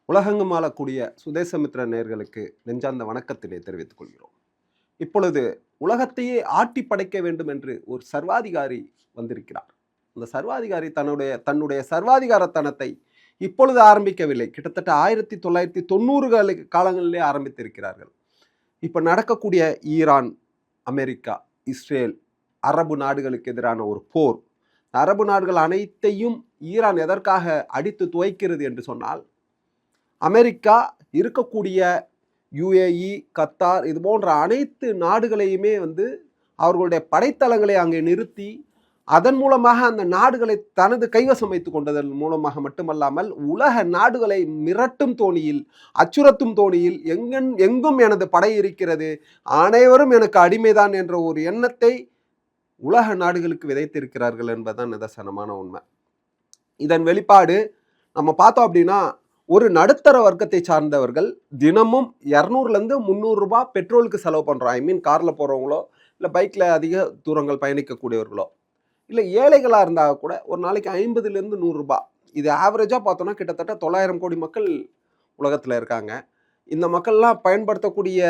உலகெங்கும் ஆளக்கூடிய சுதேசமித்திர நேயர்களுக்கு நெஞ்சார்ந்த வணக்கத்தினை தெரிவித்துக் கொள்கிறோம். இப்பொழுது உலகத்தையே ஆட்டி படைக்க வேண்டும் என்று ஒரு சர்வாதிகாரி வந்திருக்கிறார். அந்த சர்வாதிகாரி தன்னுடைய சர்வாதிகாரத்தனத்தை இப்பொழுது ஆரம்பிக்கவில்லை. கிட்டத்தட்ட 1990 காலங்களிலே ஆரம்பித்திருக்கிறார்கள். இப்ப நடக்கக்கூடிய ஈரான், அமெரிக்கா, இஸ்ரேல், அரபு நாடுகளுக்கு எதிரான ஒரு போர். அரபு நாடுகள் அனைத்தையும் ஈரான் எதற்காக அடித்து துவைக்கிறது என்று சொன்னால், அமெரிக்கா இருக்கக்கூடிய யுஏஇ, கத்தார் இது போன்ற அனைத்து நாடுகளையுமே அவர்களுடைய படைத்தளங்களை அங்கே நிறுத்தி அதன் மூலமாக அந்த நாடுகளை தனது கைவசம் வைத்துக் கொண்டதன் மூலமாக மட்டுமல்லாமல் உலக நாடுகளை மிரட்டும் தோணியில், அச்சுறுத்தும் தோணியில் எங்கும் எனது படை இருக்கிறது, அனைவரும் எனக்கு அடிமைதான் என்ற ஒரு எண்ணத்தை உலக நாடுகளுக்கு விதைத்திருக்கிறார்கள் என்பதுதான் நிதர்சனமான உண்மை. இதன் வெளிப்பாடு நம்ம பார்த்தோம் அப்படின்னா, ஒரு நடுத்தர வர்க்கத்தை சார்ந்தவர்கள் தினமும் 200 300 ரூபாய் பெட்ரோலுக்கு செலவு பண்ணுறோம். ஐ மீன் காரில் போகிறவங்களோ இல்லை பைக்கில் அதிக தூரங்கள் பயணிக்கக்கூடியவர்களோ இல்லை ஏழைகளாக இருந்தால் கூட ஒரு நாளைக்கு 50 100 ரூபாய். இது ஆவரேஜாக பார்த்தோன்னா கிட்டத்தட்ட 900 கோடி மக்கள் உலகத்தில் இருக்காங்க. இந்த மக்கள்லாம் பயன்படுத்தக்கூடிய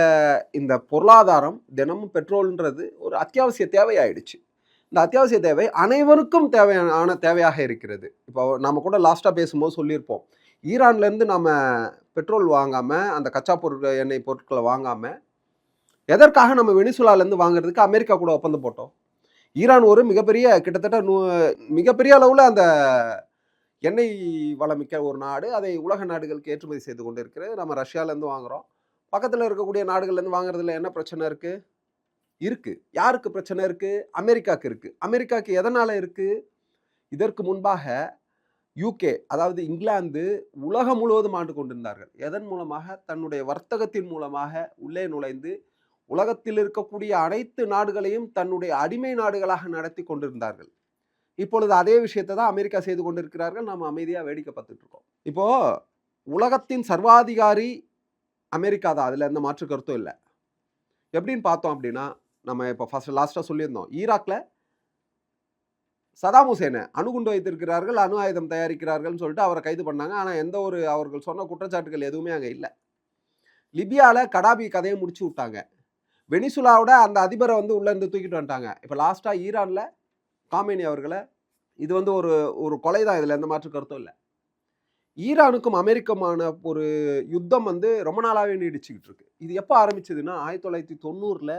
இந்த பொருளாதாரம் தினமும் பெட்ரோல்ன்றது ஒரு அத்தியாவசிய தேவையாயிடுச்சு. இந்த அத்தியாவசிய தேவை அனைவருக்கும் தேவையாக இருக்கிறது. இப்போ நம்ம கூட லாஸ்ட்டாக பேசும்போது சொல்லியிருப்போம், ஈரான்லேருந்து நம்ம பெட்ரோல் வாங்காமல், அந்த கச்சா பொருட்கள் எண்ணெய் பொருட்களை வாங்காமல் எதற்காக நம்ம வெனிசுலாலேருந்து வாங்குறதுக்கு அமெரிக்கா கூட ஒப்பந்தம் போட்டோம். ஈரான் ஒரு கிட்டத்தட்ட மிகப்பெரிய அளவில் அந்த எண்ணெய் வளமிக்க ஒரு நாடு. அதை உலக நாடுகளுக்கு ஏற்றுமதி செய்து கொண்டு இருக்கிறது. நம்ம ரஷ்யாவிலேருந்து வாங்குகிறோம். பக்கத்தில் இருக்கக்கூடிய நாடுகள்லேருந்து வாங்குறதுல என்ன பிரச்சனை இருக்குது? யாருக்கு பிரச்சனை இருக்குது? அமெரிக்காவுக்கு இருக்குது. அமெரிக்காவுக்கு எதனால் இருக்குது? இதற்கு முன்பாக யூகே, அதாவது இங்கிலாந்து உலகம் முழுவதும் ஆண்டு கொண்டிருந்தார்கள். எதன் மூலமாக? தன்னுடைய வர்த்தகத்தின் மூலமாக உள்ளே நுழைந்து உலகத்தில் இருக்கக்கூடிய அனைத்து நாடுகளையும் தன்னுடைய அடிமை நாடுகளாக நடத்தி கொண்டிருந்தார்கள். இப்பொழுது அதே விஷயத்தை தான் அமெரிக்கா செய்து கொண்டிருக்கிறார்கள். நாம் அமைதியாக வேடிக்கை பார்த்துட்டு இருக்கோம். இப்போ உலகத்தின் சர்வாதிகாரி அமெரிக்கா தான், அதில் எந்த மாற்று கருத்தும் இல்லை. எப்படின்னு பார்த்தோம் அப்படின்னா, நம்ம இப்போ லாஸ்ட்டாக சொல்லியிருந்தோம், ஈராக்கில் சதாம் ஹுசேனை அணுகுண்டு வைத்திருக்கிறார்கள், அணு ஆயுதம் தயாரிக்கிறார்கள்னு சொல்லிட்டு அவரை கைது பண்ணாங்க. ஆனால் எந்த ஒரு அவர்கள் சொன்ன குற்றச்சாட்டுகள் எதுவுமே அங்கே இல்லை. லிபியாவில் கடாபி கதையை முடிச்சு விட்டாங்க. வெனிசுலாவோட அந்த அதிபரை உள்ளேருந்து தூக்கிட்டு வந்துட்டாங்க. இப்போ லாஸ்ட்டாக ஈரானில் காமேனி அவர்களை, இது ஒரு கொலை தான், இதில் எந்த மாற்று கருத்தும் இல்லை. ஈரானுக்கும் அமெரிக்குமான ஒரு யுத்தம் ரொம்ப நாளாகவே நீடிச்சுக்கிட்டு இருக்கு. இது எப்போ ஆரம்பிச்சதுன்னா, 1990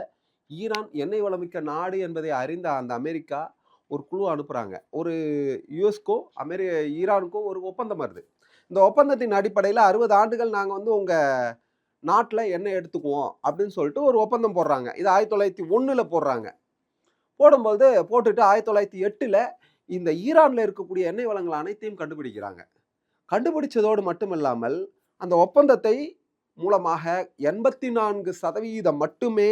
ஈரான் எண்ணெய் வளமிக்க நாடு என்பதை அறிந்த அந்த அமெரிக்கா ஒரு குழு அனுப்புகிறாங்க. ஒரு யுஎஸ்கோ ஈரானுக்கும் ஒரு ஒப்பந்தம் வருது. இந்த ஒப்பந்தத்தின் அடிப்படையில் 60 ஆண்டுகள் நாங்கள் உங்கள் நாட்டில் எண்ணெய் எடுத்துக்குவோம் அப்படின்னு சொல்லிட்டு ஒரு ஒப்பந்தம் போடுறாங்க. இது 1901 போடுறாங்க. போட்டுட்டு 1908 இந்த ஈரானில் இருக்கக்கூடிய எண்ணெய் வளங்கள் அனைத்தையும் கண்டுபிடிக்கிறாங்க. கண்டுபிடிச்சதோடு மட்டுமில்லாமல் அந்த ஒப்பந்தத்தை மூலமாக 84% மட்டுமே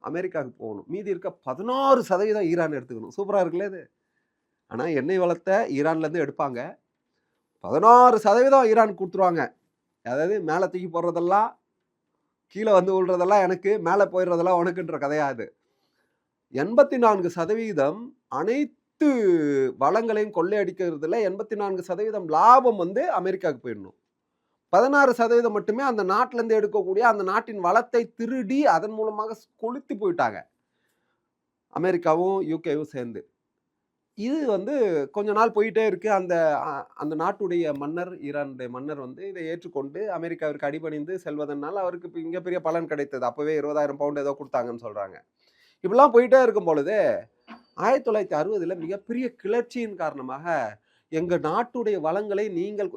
அமெரிக்காவுக்கு போகணும். மீதி இருக்க 16% ஈரான் எடுத்துக்கணும். சூப்பராக இருக்குல்ல இது? ஆனால் எண்ணெய் வளத்தை ஈரான்லேருந்து எடுப்பாங்க, 16% ஈரான் கொடுத்துருவாங்க. அதாவது மேலே தூக்கி போடுறதெல்லாம், கீழே விழுறதெல்லாம் எனக்கு, மேலே போயிடுறதெல்லாம் உனக்குன்ற கதையாது. 84% அனைத்து வளங்களையும் கொள்ளையடிக்கிறதுல 84% லாபம் அமெரிக்காவுக்கு போயிடணும். 16% மட்டுமே அந்த நாட்டிலேருந்து எடுக்கக்கூடிய அந்த நாட்டின் வளத்தை திருடி அதன் மூலமாக கொளுத்தி போயிட்டாங்க அமெரிக்காவும் யூகேவும் சேர்ந்து. இது கொஞ்ச நாள் போயிட்டே இருக்கு. அந்த நாட்டுடைய மன்னர், ஈரானுடைய மன்னர் இதை ஏற்றுக்கொண்டு அமெரிக்காவிற்கு அடிபணிந்து செல்வதனால் அவருக்கு மிகப்பெரிய பலன் கிடைத்தது. அப்போவே 20,000 பவுண்ட் ஏதோ கொடுத்தாங்கன்னு சொல்கிறாங்க. இப்படிலாம் போயிட்டே இருக்கும் பொழுது 1960 மிகப்பெரிய கிளர்ச்சியின் காரணமாக எங்கள் நாட்டுடைய வளங்களை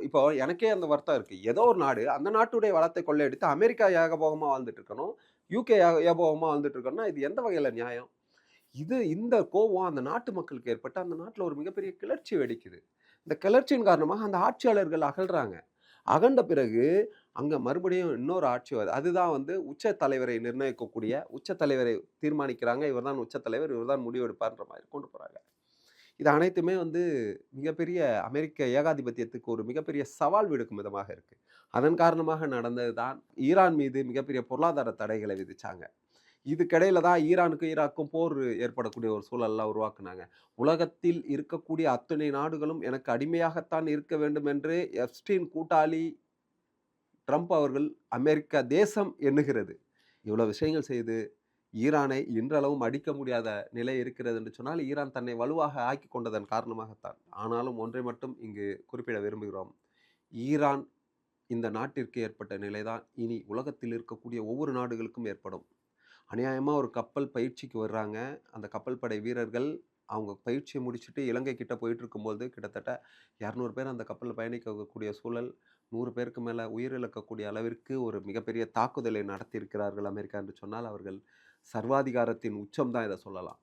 இப்போ எனக்கே அந்த வருத்தம் இருக்குது. ஏதோ ஒரு நாடு அந்த நாட்டுடைய வளத்தை கொள்ளையடித்து அமெரிக்கா ஏகபோகமாக வாழ்ந்துட்டு இருக்கணும், யூகே ஏகபோகமாக வாழ்ந்துட்டு இருக்கணும்னா இது எந்த வகையில் நியாயம்? இந்த கோபம் அந்த நாட்டு மக்களுக்கு ஏற்பட்டு அந்த நாட்டில் ஒரு மிகப்பெரிய கிளர்ச்சி வெடிக்குது. இந்த கிளர்ச்சியின் காரணமாக அந்த ஆட்சியாளர்கள் அகழ்றாங்க. அகண்ட பிறகு அங்கே மறுபடியும் இன்னொரு ஆட்சி வருது. அதுதான் உச்ச தலைவரை நிர்ணயிக்கக்கூடிய, உச்ச தலைவரை தீர்மானிக்கிறாங்க. இவர் தான் உச்ச தலைவர், இவர் தான் முடிவெடுப்பார்ன்ற மாதிரி கொண்டு போகிறாங்க. இது அனைத்துமே மிகப்பெரிய அமெரிக்க ஏகாதிபத்தியத்துக்கு ஒரு மிகப்பெரிய சவால் விடுக்கும் விதமாக இருக்குது. அதன் காரணமாக நடந்தது தான் ஈரான் மீது மிகப்பெரிய பொருளாதார தடைகளை விதிச்சாங்க. இதுக்கிடையில தான் ஈரானுக்கும் ஈராக்கும் போர் ஏற்படக்கூடிய ஒரு சூழல்லாம் உருவாக்குனாங்க. உலகத்தில் இருக்கக்கூடிய அத்தனை நாடுகளும் எனக்கு அடிமையாகத்தான் இருக்க வேண்டும் என்று எப்ஸ்டீன் கூட்டாளி ட்ரம்ப் அவர்கள் அமெரிக்கா தேசம் எண்ணுகிறது. இவ்வளவு விஷயங்கள் செய்து ஈரானை இன்றளவும் அடிக்க முடியாத நிலை இருக்கிறது என்று சொன்னால், ஈரான் தன்னை வலுவாக ஆக்கிக் கொண்டதன் காரணமாகத்தான். ஆனாலும் ஒன்றை மட்டும் இங்கு குறிப்பிட விரும்புகிறோம். ஈரான் இந்த நாட்டிற்கு ஏற்பட்ட நிலைதான் இனி உலகத்தில் இருக்கக்கூடிய ஒவ்வொரு நாடுகளுக்கும் ஏற்படும். அநியாயமா ஒரு கப்பல் பயிற்சிக்கு வர்றாங்க. அந்த கப்பல் படை வீரர்கள் அவங்க பயிற்சியை முடிச்சுட்டு இலங்கை கிட்ட போயிட்டு இருக்கும்போது கிட்டத்தட்ட 200 பேர் அந்த கப்பலில் பயணிக்கக்கூடிய சூழல், 100 பேருக்கு மேலே உயிரிழக்கக்கூடிய அளவிற்கு ஒரு மிகப்பெரிய தாக்குதலை நடத்தியிருக்கிறார்கள் அமெரிக்கா என்று சொன்னால், அவர்கள் சர்வாதிகாரத்தின் உச்சம் தான் இதை சொல்லலாம்.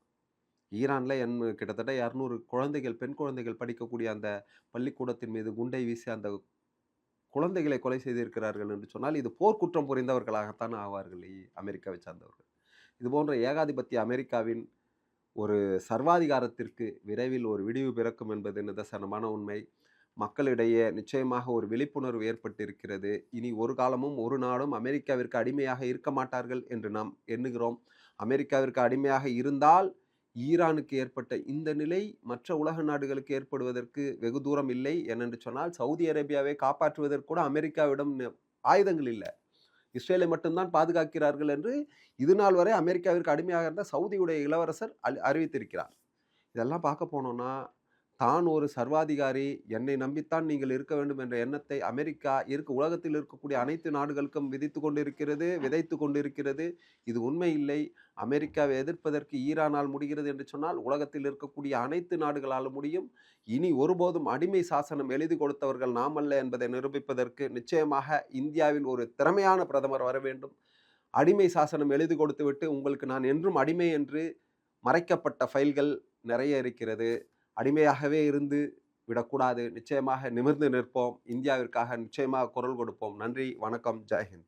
ஈரானில் கிட்டத்தட்ட 200 குழந்தைகள், பெண் குழந்தைகள் படிக்கக்கூடிய அந்த பள்ளிக்கூடத்தின் மீது குண்டை வீசி அந்த குழந்தைகளை கொலை செய்திருக்கிறார்கள் என்று சொன்னால், இது போர்க்குற்றம் புரிந்தவர்களாகத்தான் ஆவார்கள் அமெரிக்காவை சார்ந்தவர்கள். இதுபோன்ற ஏகாதிபத்திய அமெரிக்காவின் ஒரு சர்வாதிகாரத்திற்கு விரைவில் ஒரு விடிவு பிறக்கும் என்பது நிதர்சனமான உண்மை. மக்களிடையே நிச்சயமாக ஒரு விழிப்புணர்வு ஏற்பட்டிருக்கிறது. இனி ஒரு காலமும் ஒரு நாடும் அமெரிக்காவிற்கு அடிமையாக இருக்க மாட்டார்கள் என்று நாம் எண்ணுகிறோம். அமெரிக்காவிற்கு அடிமையாக இருந்தால் ஈரானுக்கு ஏற்பட்ட இந்த நிலை மற்ற உலக நாடுகளுக்கு ஏற்படுவதற்கு வெகு தூரம் இல்லை. ஏனென்று சொன்னால் சவுதி அரேபியாவை காப்பாற்றுவதற்கு கூட அமெரிக்காவிடம் ஆயுதங்கள் இல்லை. இஸ்ரேலை மட்டும்தான் பாதுகாக்கிறார்கள் என்று இதுநாள் வரை அமெரிக்காவிற்கு அடிமையாக இருந்த சவுதியுடைய இளவரசர் அறிவித்திருக்கிறார். இதெல்லாம் பார்க்க போனோம்னா, தான் ஒரு சர்வாதிகாரி, என்னை நம்பித்தான் நீங்கள் இருக்க வேண்டும் என்ற எண்ணத்தை அமெரிக்கா உலகத்தில் இருக்கக்கூடிய அனைத்து நாடுகளுக்கும் விதைத்து கொண்டிருக்கிறது. இது உண்மை இல்லை. அமெரிக்காவை எதிர்ப்பதற்கு ஈரானால் முடிகிறது என்று சொன்னால் உலகத்தில் இருக்கக்கூடிய அனைத்து நாடுகளாலும் முடியும். இனி ஒருபோதும் அடிமை சாசனம் எழுதி கொடுத்தவர்கள் நாம் அல்ல என்பதை நிரூபிப்பதற்கு நிச்சயமாக இந்தியாவில் ஒரு திறமையான பிரதமர் வர வேண்டும். அடிமை சாசனம் எழுதி கொடுத்துவிட்டு உங்களுக்கு நான் என்றும் அடிமை என்று மறைக்கப்பட்ட ஃபைல்கள் நிறைய இருக்கிறது. அடிமையாகவே இருந்து விடக்கூடாது. நிச்சயமாக நிமிர்ந்து நிற்போம். இந்தியாவிற்காக நிச்சயமாக குரல் கொடுப்போம். நன்றி, வணக்கம், ஜெய்ஹிந்த்.